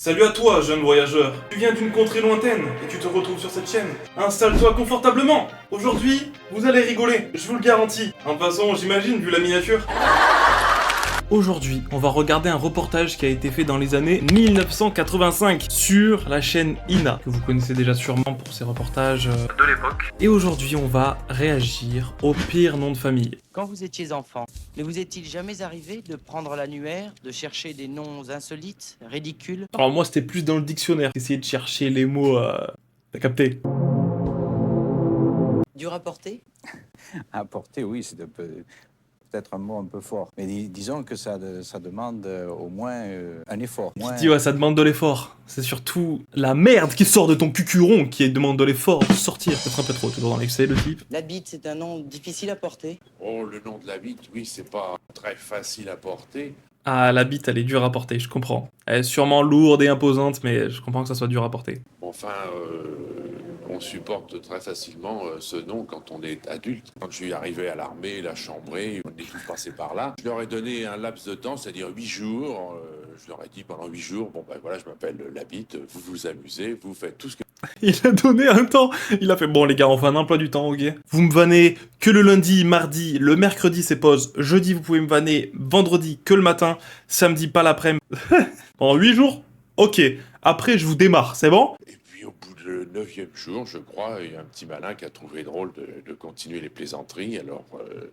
Salut à toi, jeune voyageur. Tu viens d'une contrée lointaine et tu te retrouves sur cette chaîne. Installe-toi confortablement. Aujourd'hui, vous allez rigoler, je vous le garantis. En passant, j'imagine, vu la miniature. Aujourd'hui, on va regarder un reportage qui a été fait dans les années 1985 sur la chaîne INA, que vous connaissez déjà sûrement pour ses reportages de l'époque. Et aujourd'hui, on va réagir au pire nom de famille. Quand vous étiez enfant, ne vous est-il jamais arrivé de prendre l'annuaire, de chercher des noms insolites, ridicules? Alors moi, c'était plus dans le dictionnaire, essayer de chercher les mots, t'as capté. Dur à porter? Apporter, oui, c'est peut-être un mot un peu fort. Mais disons que ça demande au moins un effort. Qui dit ouais, ça demande de l'effort. C'est surtout la merde qui sort de ton cucuron qui demande de l'effort de sortir. Peut-être un peu trop, toujours dans l'excès, le type. La bite, c'est un nom difficile à porter. Oh, le nom de la bite, oui, c'est pas très facile à porter. Ah, la bite, elle est dure à porter, je comprends. Elle est sûrement lourde et imposante, mais je comprends que ça soit dur à porter. Enfin, on supporte très facilement ce nom quand on est adulte. Quand je suis arrivé à l'armée, la chambrée, on est tous passés par là. Je leur ai donné un laps de temps, c'est-à-dire 8 jours. Je leur ai dit pendant 8 jours, bon ben voilà, je m'appelle la bite, vous vous amusez, vous faites tout ce que... Il a donné un temps. Il a fait, bon les gars, on fait un emploi du temps, ok. Vous me vannez que le lundi, mardi, le mercredi c'est pause, jeudi vous pouvez me vanner, vendredi que le matin, samedi pas l'après-midi. Pendant 8 jours? Ok. Après je vous démarre, c'est bon? Et puis au bout du 9e jour, je crois, il y a un petit malin qui a trouvé drôle de continuer les plaisanteries. Alors,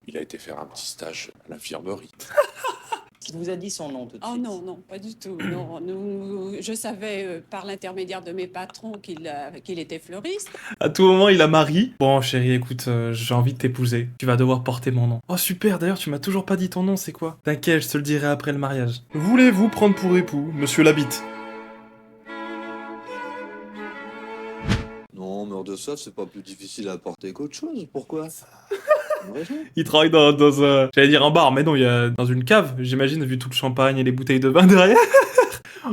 il a été faire un petit stage à l'infirmerie. Il vous a dit son nom tout de Oh suite. non, non, pas du tout. Non, je savais par l'intermédiaire de mes patrons qu'il était fleuriste. À tout moment, il a Marie. Bon, chérie, écoute, j'ai envie de t'épouser. Tu vas devoir porter mon nom. Oh, super, d'ailleurs, tu m'as toujours pas dit ton nom, c'est quoi? T'inquiète, je te le dirai après le mariage. Voulez-vous prendre pour époux, monsieur Labitte? Non, meurtre de soif, c'est pas plus difficile à porter qu'autre chose. Pourquoi? Une raison. Il travaille dans un... J'allais dire un bar, mais non, il y a dans une cave, j'imagine, vu tout le champagne et les bouteilles de vin derrière.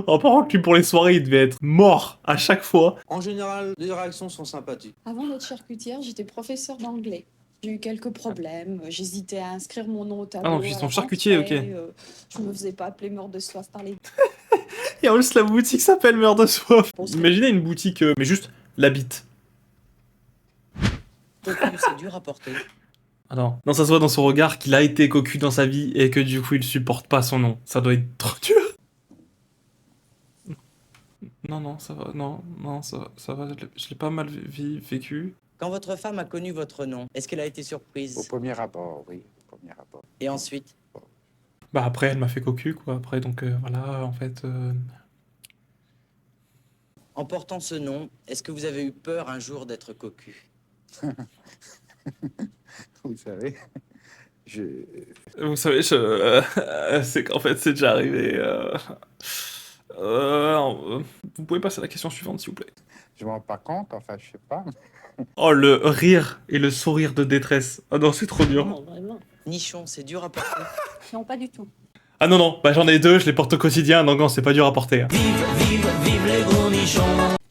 Oh, par contre, lui, pour les soirées, il devait être mort à chaque fois. En général, les réactions sont sympathiques. Avant d'être charcutière, j'étais professeure d'anglais. J'ai eu quelques problèmes. J'hésitais à inscrire mon nom au tableau. Ah non, puis ils à sont la charcutiers, rentrée, ok. Je me faisais pas appeler mort de soif par les... Et en plus, la boutique s'appelle Meurt de soif. Imaginez une boutique, mais juste Labitte. Cocu, c'est dur à porter. Ah non. Non, ça se voit dans son regard qu'il a été cocu dans sa vie et que du coup il supporte pas son nom. Ça doit être trop dur. Non, non, ça va, non, ça va, je l'ai pas mal vécu. Quand votre femme a connu votre nom, est-ce qu'elle a été Au surprise? premier rapport, oui. Au premier rapport. Et ensuite? Bah après, elle m'a fait cocu, quoi, après, donc voilà, en fait... En portant ce nom, est-ce que vous avez eu peur un jour d'être cocu? Vous savez, Vous savez, c'est qu'en fait, c'est déjà arrivé... vous pouvez passer à la question suivante, s'il vous plaît. je m'en rends pas compte, enfin, je sais pas. Oh, le rire et le sourire de détresse. Ah non, c'est trop dur. Non, vraiment. Nichon, c'est dur à porter. Non, pas du tout. Ah non, non, bah j'en ai deux, je les porte au quotidien, non, non, c'est pas dur à porter. Hein.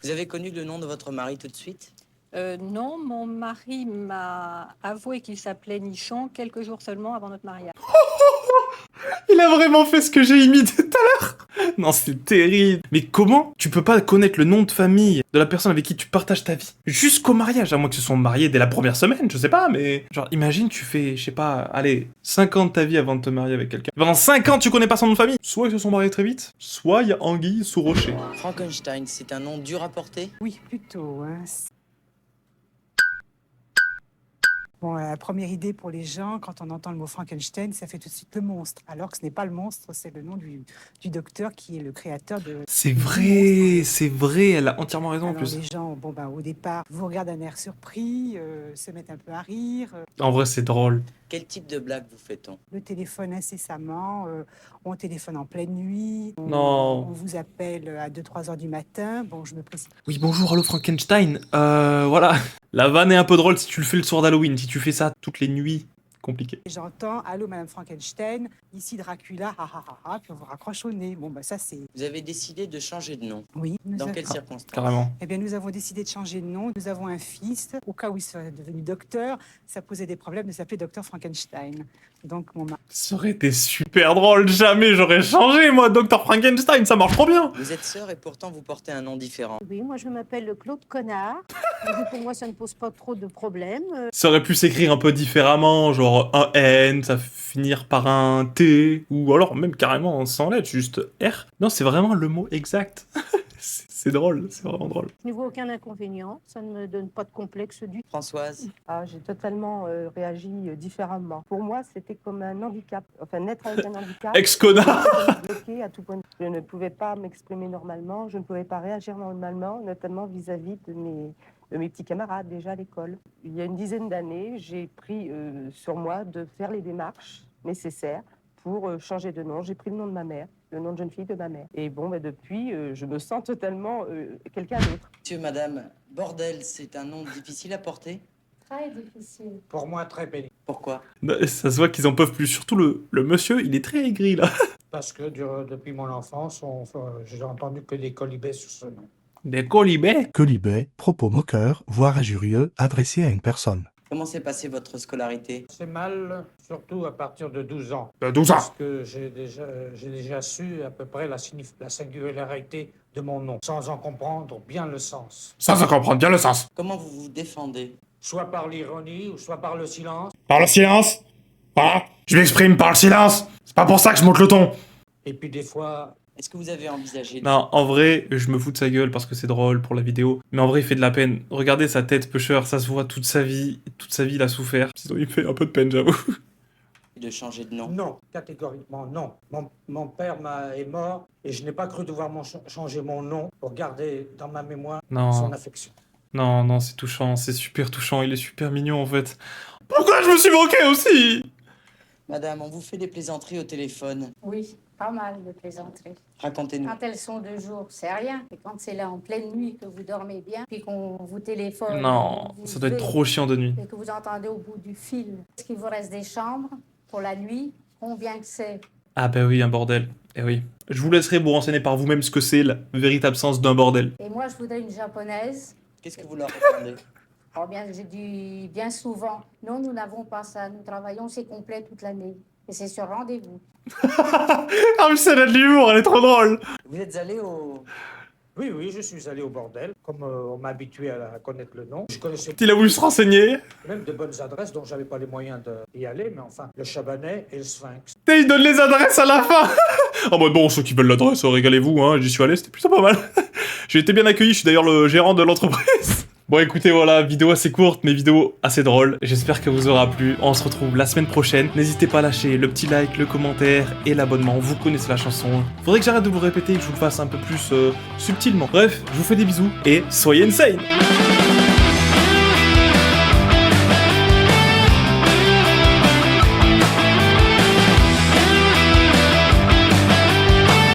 Vous avez connu le nom de votre mari tout de suite? Non, mon mari m'a avoué qu'il s'appelait Nichon quelques jours seulement avant notre mariage. Il a vraiment fait ce que j'ai imité tout à l'heure. Non, c'est terrible. Mais comment tu peux pas connaître le nom de famille de la personne avec qui tu partages ta vie jusqu'au mariage, à moins que ce soit marié dès la première semaine, je sais pas, mais... Genre, imagine, tu fais, je sais pas, allez, 5 ans de ta vie avant de te marier avec quelqu'un. Pendant 5 ans, tu connais pas son nom de famille. Soit ils se sont mariés très vite, soit il y a anguille sous rocher. Frankenstein, c'est un nom dur à porter? Oui, plutôt. Hein. Bon, la première idée pour les gens, quand on entend le mot Frankenstein, ça fait tout de suite le monstre. Alors que ce n'est pas le monstre, c'est le nom du docteur qui est le créateur de... C'est du vrai, elle a entièrement raison en Alors plus. les gens, bon, ben, au départ, vous regardent d'un air surpris, se mettent un peu à rire, En vrai, c'est drôle. Quel type de blague vous fait-on? le téléphone incessamment, on téléphone en pleine nuit, Non. on vous appelle à 2-3 heures du matin. Bon, je me précise. Oui, bonjour, allô Frankenstein. Voilà. La vanne est un peu drôle si tu le fais le soir d'Halloween. Si tu fais ça toutes les nuits, compliqué. J'entends, allô Madame Frankenstein, ici Dracula, ah ah ah ah, puis on vous raccroche au nez. Bon, ben ça c'est... Vous avez décidé de changer de nom. Oui. Dans quelles circonstances? Carrément. Eh bien, nous avons décidé de changer de nom. Nous avons un fils. Au cas où il serait devenu docteur, ça posait des problèmes de s'appeler docteur Frankenstein. Donc mon mari, Ça aurait été super drôle, jamais j'aurais changé, moi, Dr. Frankenstein, ça marche trop bien. Vous êtes sœur et pourtant vous portez un nom différent. Oui, moi je m'appelle Claude Connard. Donc, pour moi, ça ne pose pas trop de problèmes. Ça aurait pu s'écrire un peu différemment, genre un N, ça finir par un T, ou alors même carrément sans lettre, juste R. Non, c'est vraiment le mot exact. C'est drôle, c'est vraiment drôle. Je n'y vois aucun inconvénient. Ça ne me donne pas de complexe du tout. Françoise, Ah, j'ai totalement réagi différemment. Pour moi, c'était comme un handicap. Enfin, naître avec un handicap. Ex-connard. Bloqué à tout point de vue. Je ne pouvais pas m'exprimer normalement, je ne pouvais pas réagir normalement, notamment vis-à-vis de mes petits camarades déjà à l'école. Il y a une dizaine d'années, j'ai pris sur moi de faire les démarches nécessaires pour changer de nom. J'ai pris le nom de ma mère, le nom de jeune fille de ma mère. Et bon, depuis, je me sens totalement quelqu'un d'autre. monsieur, madame, bordel, c'est un nom difficile à porter? Très difficile. Pour moi, très pénible. Pourquoi? Ça se voit qu'ils en peuvent plus, surtout le monsieur, il est très aigri là. Parce que depuis mon enfance, j'ai entendu que des colibés sur ce nom. Des colibés. Colibet, propos moqueurs, voire injurieux, adressés à une personne. Comment s'est passée votre scolarité? C'est mal, surtout à partir de 12 ans. 12 ans. Parce que j'ai déjà su à peu près la singularité de mon nom, sans en comprendre bien le sens. Ça comprend bien le sens. Comment vous vous défendez? Soit par l'ironie, ou soit par le silence. Par le silence. Voilà. Je m'exprime par le silence. C'est pas pour ça que je monte le ton. Et puis des fois, Est-ce que vous avez envisagé... Non, en vrai, je me fous de sa gueule parce que c'est drôle pour la vidéo. Mais en vrai, il fait de la peine. Regardez sa tête, pusher, ça se voit toute sa vie. Toute sa vie, il a souffert. Sinon, il fait un peu de peine, j'avoue. de changer de nom? non, catégoriquement non. Mon père est mort et je n'ai pas cru devoir changer mon nom pour garder dans ma mémoire Non. son affection. Non, c'est touchant. C'est super touchant. Il est super mignon, en fait. Pourquoi je me suis moqué aussi? Madame, on vous fait des plaisanteries au téléphone. Oui, pas mal de plaisanteries. Racontez-nous. Quand elles sont de jour, c'est rien. Et quand c'est là en pleine nuit que vous dormez bien, puis qu'on vous téléphone... Non, vous ça doit être fait, trop chiant de nuit. et que vous entendez au bout du fil. Est-ce qu'il vous reste des chambres pour la nuit? Combien que c'est? Ah bah oui, un bordel. Eh oui. Je vous laisserai vous renseigner par vous-même ce que c'est la véritable sens d'un bordel. Et moi, je voudrais une japonaise. Qu'est-ce que vous leur répondez? Oh bien, j'ai dit bien souvent, non, nous n'avons pas ça. Nous travaillons, c'est complet toute l'année. Et c'est sur rendez-vous. Ah mais c'est là de l'humour, elle est trop drôle. Vous êtes allé au... Oui, je suis allé au bordel, comme on m'a habitué à connaître le nom. Je connaissais Il a voulu se renseigner. même de bonnes adresses dont j'avais pas les moyens d'y aller, mais enfin, le Chabanais et le Sphinx. Et il donne les adresses à la fin. En mode bon, ceux qui veulent l'adresse, régalez-vous, hein, j'y suis allé, c'était plutôt pas mal. J'ai été bien accueilli, je suis d'ailleurs le gérant de l'entreprise. Bon écoutez, voilà, vidéo assez courte, mais vidéo assez drôle. J'espère que vous aura plu. On se retrouve la semaine prochaine. N'hésitez pas à lâcher le petit like, le commentaire et l'abonnement. Vous connaissez la chanson. Faudrait que j'arrête de vous répéter, que je vous le fasse un peu plus subtilement. Bref, je vous fais des bisous et soyez insane.